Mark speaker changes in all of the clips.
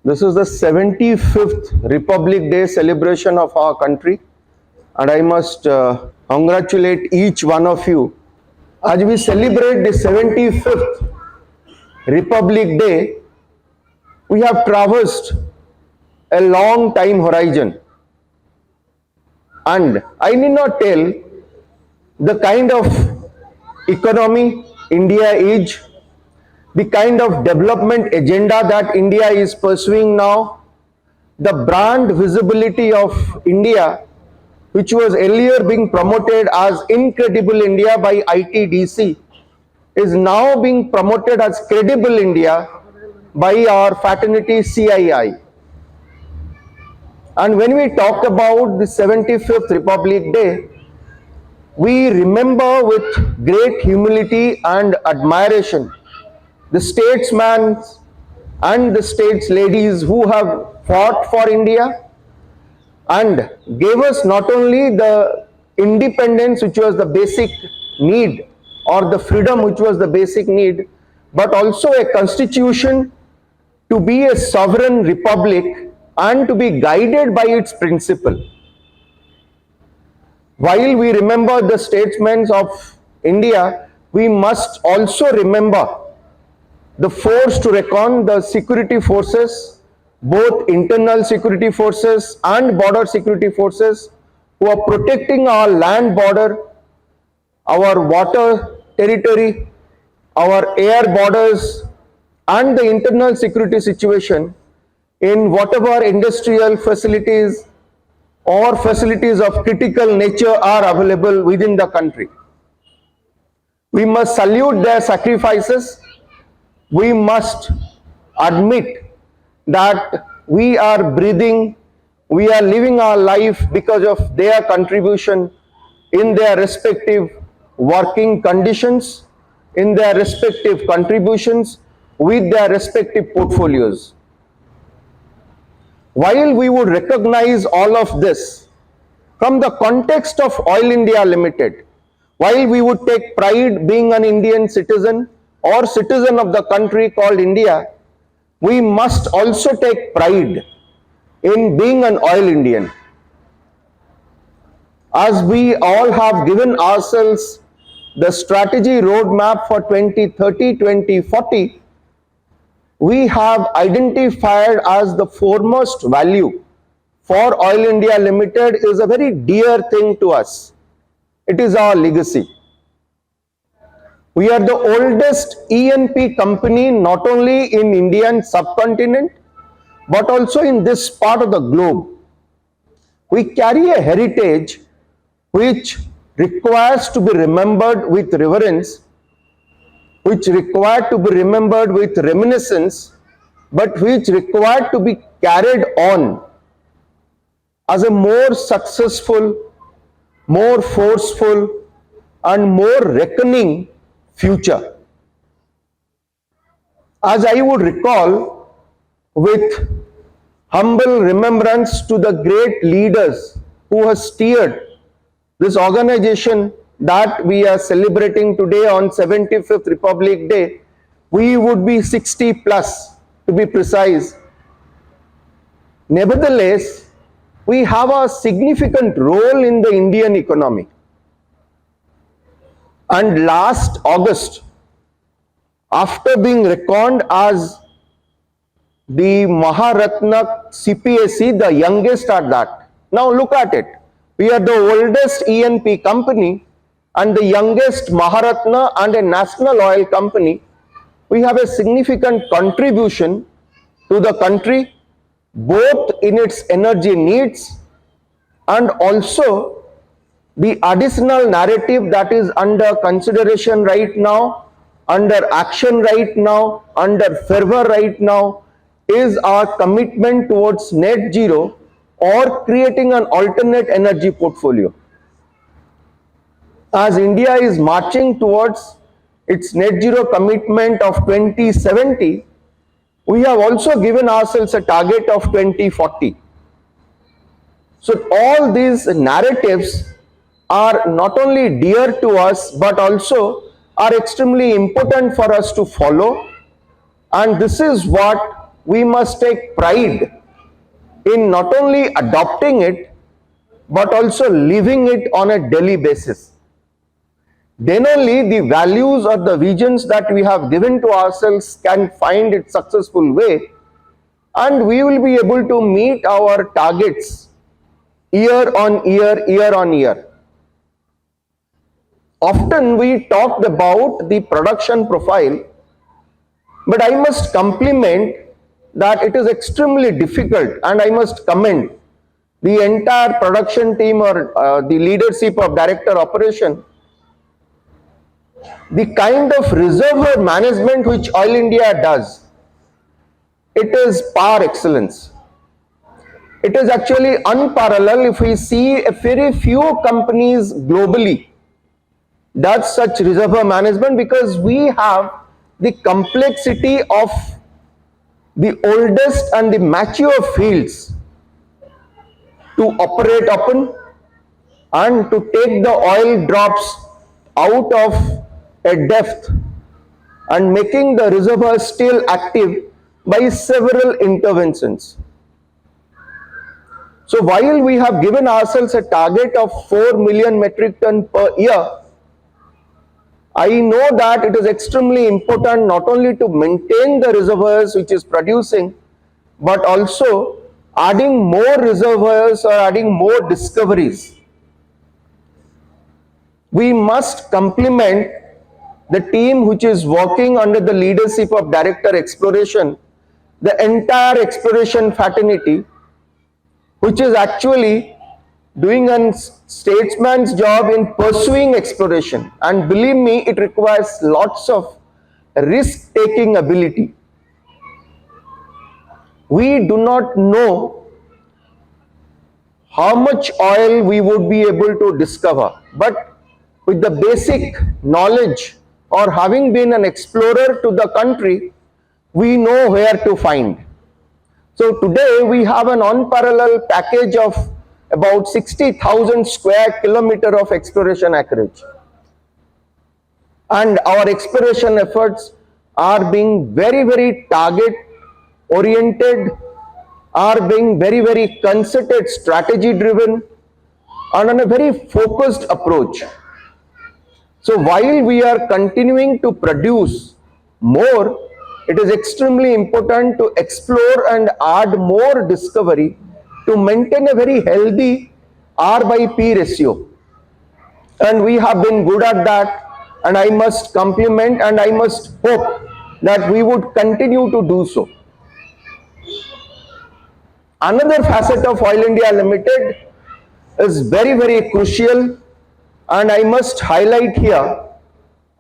Speaker 1: This is the 75th Republic Day celebration of our country, and I must congratulate each one of you. As we celebrate the 75th Republic Day, we have traversed a long time horizon, and I need not tell the kind of economy India is, the kind of development agenda that India is pursuing now, the brand visibility of India, which was earlier being promoted as Incredible India by ITDC, is now being promoted as Credible India by our fraternity CII. And when we talk about the 75th Republic Day, we remember with great humility and admiration the statesmen and the stateswomen who have fought for India and gave us not only the independence, which was the basic need, or the freedom, which was the basic need, but also a constitution to be a sovereign republic and to be guided by its principle. While we remember the statesmen of India, we must also remember the force to reckon the security forces, both internal security forces and border security forces, who are protecting our land border, our water territory, our air borders, and the internal security situation in whatever industrial facilities or facilities of critical nature are available within the country. We must salute their sacrifices. We must admit that we are breathing, we are living our life because of their contribution in their respective working conditions, in their respective contributions, with their respective portfolios. While we would recognize all of this from the context of Oil India Limited, while we would take pride being an Indian citizen or citizen of the country called India, we must also take pride in being an Oil Indian. As we all have given ourselves the strategy roadmap for 2030-2040, we have identified as the foremost value for Oil India Limited is a very dear thing to us. It is our legacy. We are the oldest E&P company not only in Indian subcontinent but also in this part of the globe. We carry a heritage which requires to be remembered with reverence, which required to be remembered with reminiscence, but which required to be carried on as a more successful, more forceful, and more reckoning future. As I would recall, with humble remembrance to the great leaders who have steered this organization that we are celebrating today on 75th Republic Day, we would be 60 plus to be precise. Nevertheless, we have a significant role in the Indian economy. And last August, after being reckoned as the Maharatna CPSE, the youngest at that. Now look at it. We are the oldest E&P company and the youngest Maharatna and a national oil company. We have a significant contribution to the country, both in its energy needs and also the additional narrative that is under consideration right now, under action right now, under fervor right now, is our commitment towards net zero or creating an alternate energy portfolio. As India is marching towards its net zero commitment of 2070, we have also given ourselves a target of 2040. So all these narratives are not only dear to us but also are extremely important for us to follow, and this is what we must take pride in not only adopting it, but also living it on a daily basis. Then only the values or the visions that we have given to ourselves can find its successful way, and we will be able to meet our targets year on year, year on year. Often we talked about the production profile, but I must compliment that it is extremely difficult, and I must commend the entire production team or the leadership of director operation. The kind of reservoir management which Oil India does, it is par excellence. It is actually unparalleled. If we see a very few companies globally does such reservoir management, because we have the complexity of the oldest and the mature fields to operate upon and to take the oil drops out of a depth and making the reservoir still active by several interventions. So while we have given ourselves a target of 4 million metric ton per year, I know that it is extremely important not only to maintain the reservoirs which is producing, but also adding more reservoirs or adding more discoveries. We must complement the team which is working under the leadership of Director Exploration, the entire exploration fraternity, which is actually doing a statesman's job in pursuing exploration. And believe me, it requires lots of risk-taking ability. We do not know how much oil we would be able to discover, but with the basic knowledge or having been an explorer to the country, we know where to find. So today we have an unparalleled package of about 60,000 square kilometer of exploration acreage. And our exploration efforts are being very, very target oriented, are being very, very concerted, strategy driven, and on a very focused approach. So while we are continuing to produce more, it is extremely important to explore and add more discovery to maintain a very healthy R by P ratio. And we have been good at that, and I must compliment and I must hope that we would continue to do so. Another facet of Oil India Limited is very, very crucial, and I must highlight here,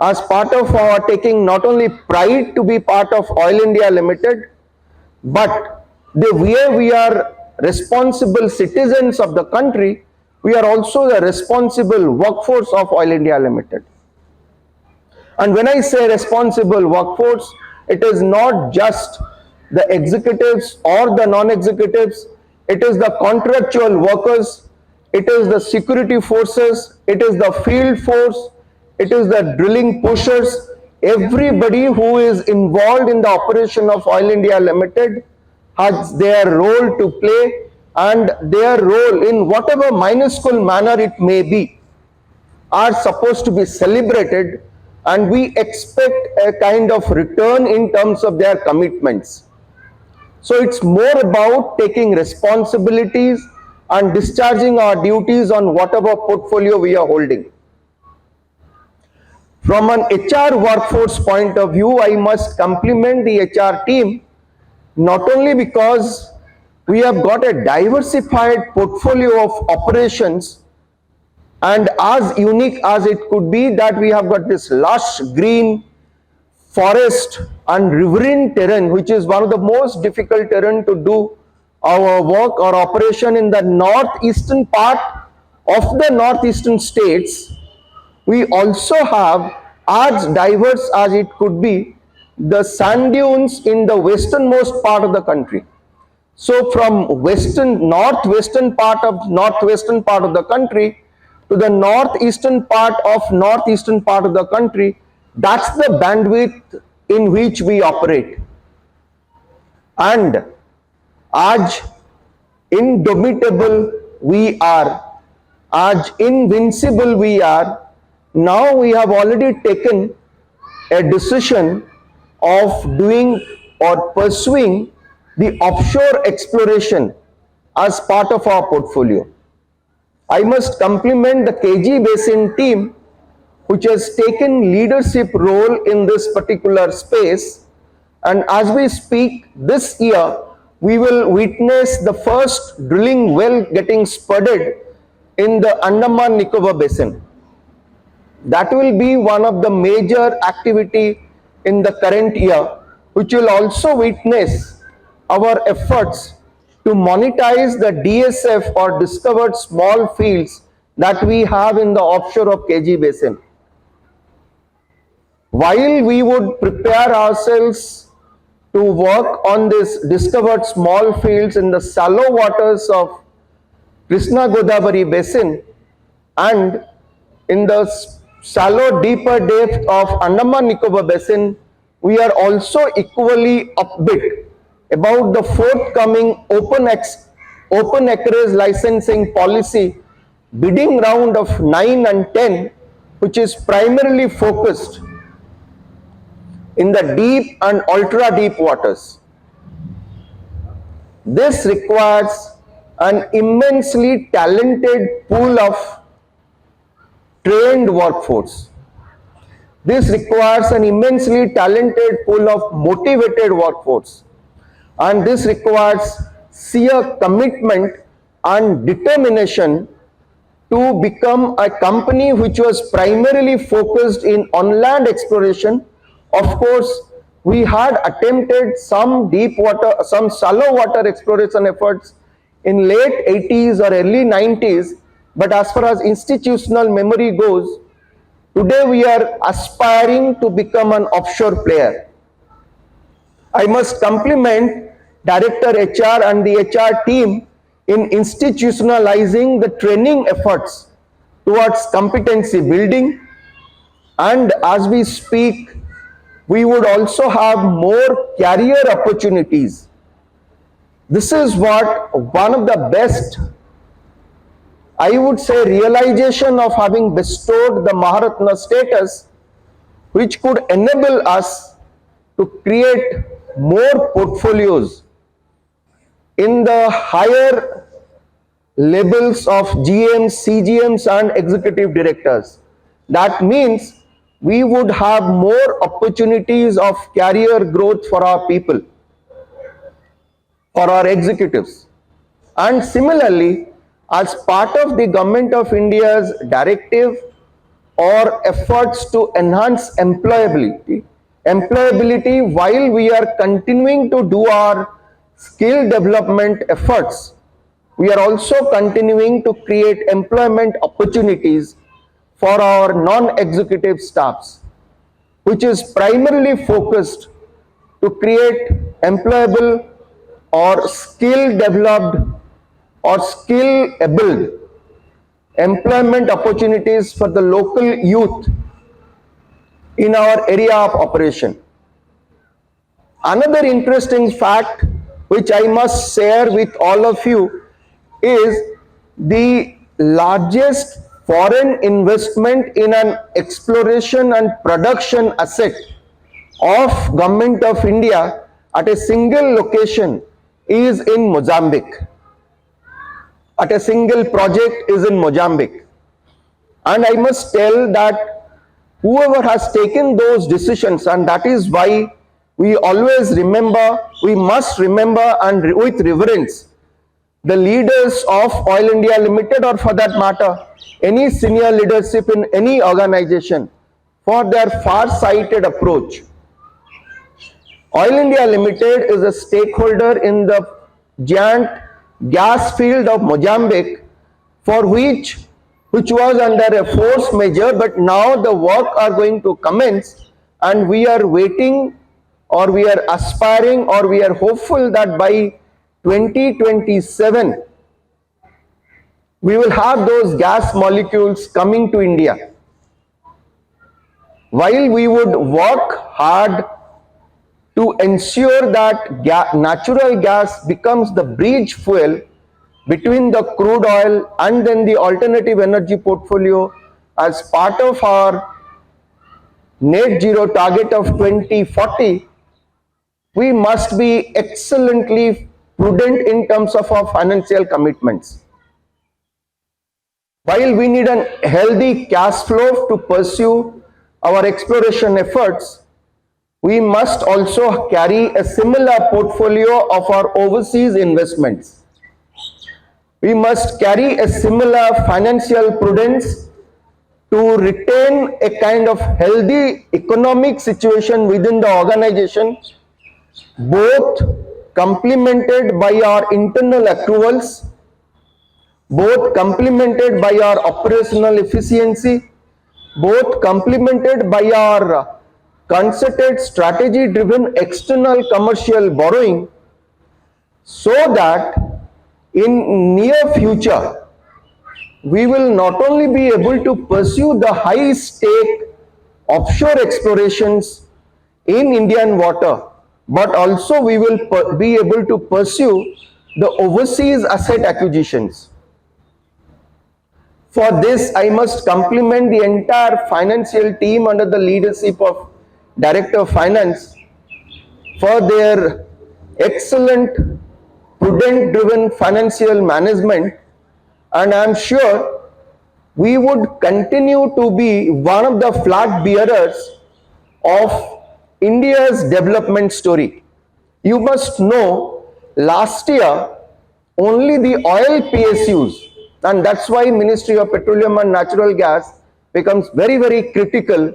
Speaker 1: as part of our taking not only pride to be part of Oil India Limited, but the way we are responsible citizens of the country, we are also the responsible workforce of Oil India Limited. And when I say responsible workforce, it is not just the executives or the non-executives, it is the contractual workers, it is the security forces, it is the field force, it is the drilling pushers. Everybody who is involved in the operation of Oil India Limited has their role to play, and their role, in whatever minuscule manner it may be, are supposed to be celebrated, and we expect a kind of return in terms of their commitments. So it's more about taking responsibilities and discharging our duties on whatever portfolio we are holding. From an HR workforce point of view, I must compliment the HR team, not only because we have got a diversified portfolio of operations, and as unique as it could be that we have got this lush green forest and riverine terrain, which is one of the most difficult terrain to do our work or operation in the northeastern part of the northeastern states. We also have, as diverse as it could be, the sand dunes in the westernmost part of the country. So from northwestern part of the country to the northeastern part of the country, that's the bandwidth in which we operate. And आज indomitable we are, आज invincible we are. Now we have already taken a decision of doing or pursuing the offshore exploration as part of our portfolio. I must compliment the KG Basin team, which has taken leadership role in this particular space. And as we speak, this year, we will witness the first drilling well getting spudded in the Andaman Nicobar Basin. That will be one of the major activity in the current year, which will also witness our efforts to monetize the DSF or discovered small fields that we have in the offshore of KG Basin. While we would prepare ourselves to work on this discovered small fields in the shallow waters of Krishna Godavari Basin and in the shallow deeper depth of Andaman Nicobar Basin, we are also equally upbeat about the forthcoming open acreage licensing policy bidding round of 9 and 10, which is primarily focused in the deep and ultra deep waters. This requires an immensely talented pool of trained workforce. This requires an immensely talented pool of motivated workforce. And this requires sheer commitment and determination to become a company which was primarily focused in on-land exploration. Of course, we had attempted some deep water, some shallow water exploration efforts in late 80s or early 90s, but as far as institutional memory goes, today we are aspiring to become an offshore player. I must compliment Director HR and the HR team in institutionalizing the training efforts towards competency building, and as we speak, we would also have more career opportunities. This is what one of the best, I would say, realization of having bestowed the Maharatna status, which could enable us to create more portfolios in the higher levels of GMs, CGMs and executive directors. That means we would have more opportunities of career growth for our people, for our executives. And similarly, as part of the Government of India's directive or efforts to enhance employability, while we are continuing to do our skill development efforts, we are also continuing to create employment opportunities for our non-executive staffs, which is primarily focused to create employable or skill developed or skill able employment opportunities for the local youth in our area of operation. Another interesting fact which I must share with all of you is the largest foreign investment in an exploration and production asset of Government of India at a single location is in Mozambique. At a single project is in Mozambique. And I must tell that whoever has taken those decisions, and that is why we always remember, we must remember and with reverence the leaders of Oil India Limited, or for that matter, any senior leadership in any organization, for their far-sighted approach. Oil India Limited is a stakeholder in the giant gas field of Mozambique, for which was under a force majeure, but now the work are going to commence, and we are waiting, or we are aspiring, or we are hopeful that by 2027 we will have those gas molecules coming to India. While we would work hard to ensure that natural gas becomes the bridge fuel between the crude oil and then the alternative energy portfolio as part of our net zero target of 2040, we must be excellently prudent in terms of our financial commitments. While we need a healthy cash flow to pursue our exploration efforts, we must also carry a similar portfolio of our overseas investments. We must carry a similar financial prudence to retain a kind of healthy economic situation within the organization, both complemented by our internal accruals, both complemented by our operational efficiency, both complemented by our concerted strategy driven external commercial borrowing, so that in near future we will not only be able to pursue the high stake offshore explorations in Indian water, but also we will be able to pursue the overseas asset acquisitions. For this, I must compliment the entire financial team under the leadership of Director of Finance for their excellent, prudent-driven financial management, and I am sure we would continue to be one of the flag bearers of India's development story. You must know, last year only the oil PSUs, and that's why Ministry of Petroleum and Natural Gas becomes very, very critical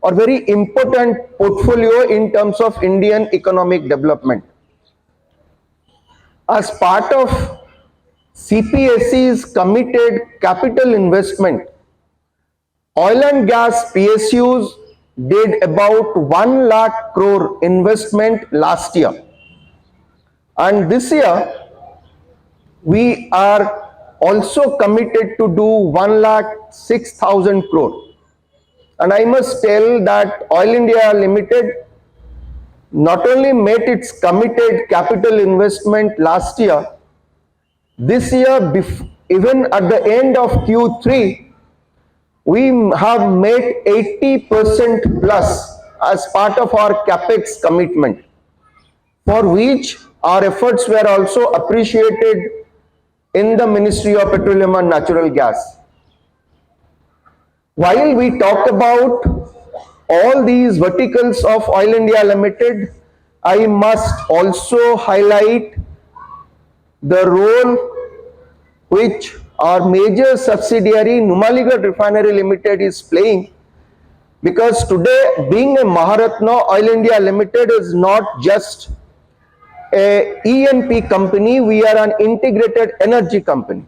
Speaker 1: or very important portfolio in terms of Indian economic development. As part of CPSE's committed capital investment, oil and gas PSUs did about 1 lakh crore investment last year, and this year we are also committed to do 1,06,000 crore. And I must tell that Oil India Limited not only met its committed capital investment last year, this year, even at the end of Q3, we have made 80% plus as part of our capex commitment, for which our efforts were also appreciated in the Ministry of Petroleum and Natural Gas. While we talk about all these verticals of Oil India Limited, I must also highlight the role which our major subsidiary Numaligarh Refinery Limited is playing, because today, being a Maharatna, Oil India Limited is not just a E&P company, we are an integrated energy company.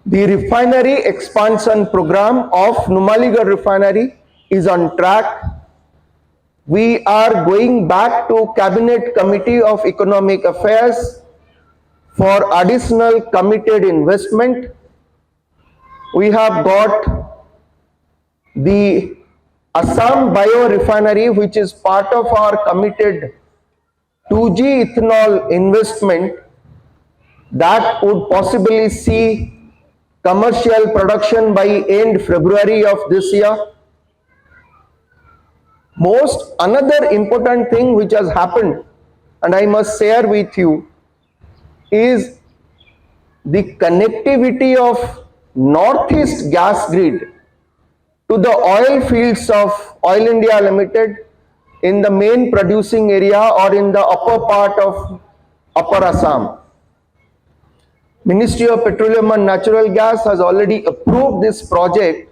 Speaker 1: The refinery expansion program of Numaligarh Refinery is on track. We are going back to Cabinet Committee of Economic Affairs for additional committed investment. We have got the Assam Biorefinery, which is part of our committed 2G ethanol investment, that would possibly see commercial production by end February of this year. Another important thing which has happened, and I must share with you, is the connectivity of Northeast gas grid to the oil fields of Oil India Limited in the main producing area or in the upper part of Upper Assam. Ministry of Petroleum and Natural Gas has already approved this project,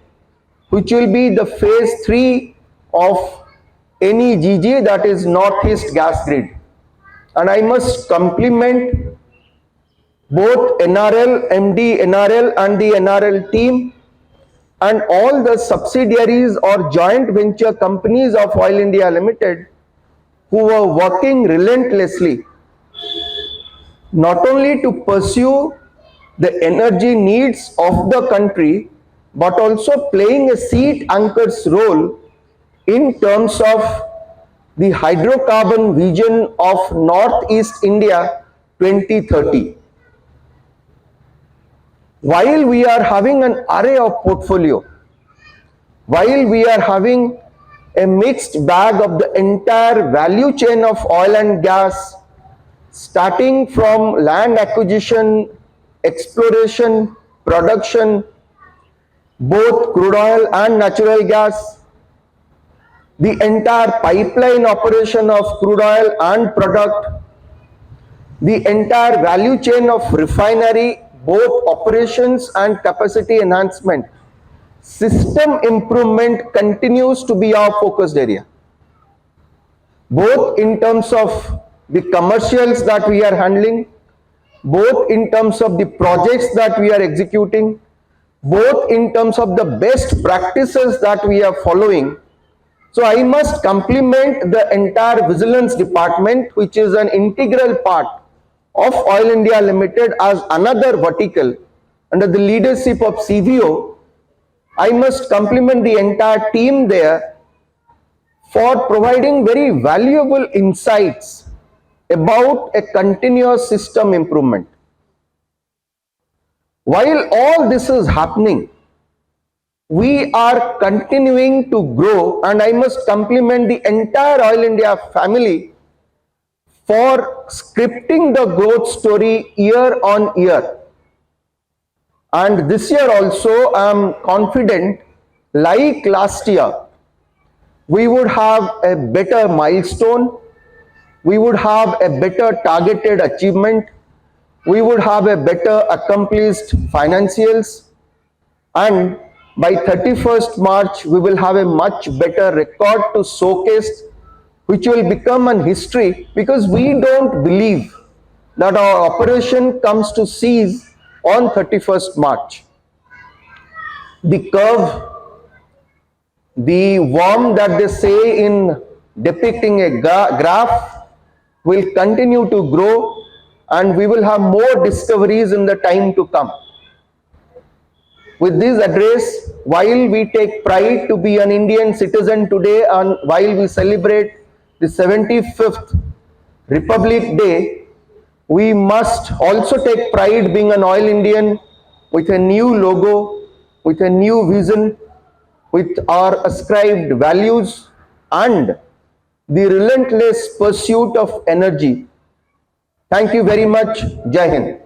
Speaker 1: which will be the phase 3 of NEGG, that is Northeast Gas Grid. And I must compliment both NRL, MD NRL and the NRL team and all the subsidiaries or joint venture companies of Oil India Limited who were working relentlessly not only to pursue the energy needs of the country, but also playing a seat anchor's role in terms of the hydrocarbon vision of Northeast India 2030. While we are having an array of portfolio, while we are having a mixed bag of the entire value chain of oil and gas, starting from land acquisition, exploration, production, both crude oil and natural gas, the entire pipeline operation of crude oil and product, the entire value chain of refinery, both operations and capacity enhancement. System improvement continues to be our focused area, both in terms of the commercials that we are handling, both in terms of the projects that we are executing, both in terms of the best practices that we are following. So I must compliment the entire vigilance department, which is an integral part of Oil India Limited as another vertical under the leadership of CVO. I must compliment the entire team there for providing very valuable insights about a continuous system improvement. While all this is happening, we are continuing to grow, and I must compliment the entire Oil India family for scripting the growth story year on year. And this year also, I am confident, like last year, we would have a better milestone, we would have a better targeted achievement, we would have a better accomplished financials, and by 31st March, we will have a much better record to showcase, which will become an history, because we don't believe that our operation comes to cease on 31st March. The curve, the worm that they say in depicting a graph, will continue to grow, and we will have more discoveries in the time to come. With this address, while we take pride to be an Indian citizen today, and while we celebrate the 75th Republic Day, we must also take pride being an Oil Indian with a new logo, with a new vision, with our ascribed values and the relentless pursuit of energy. Thank you very much. Jai Hind.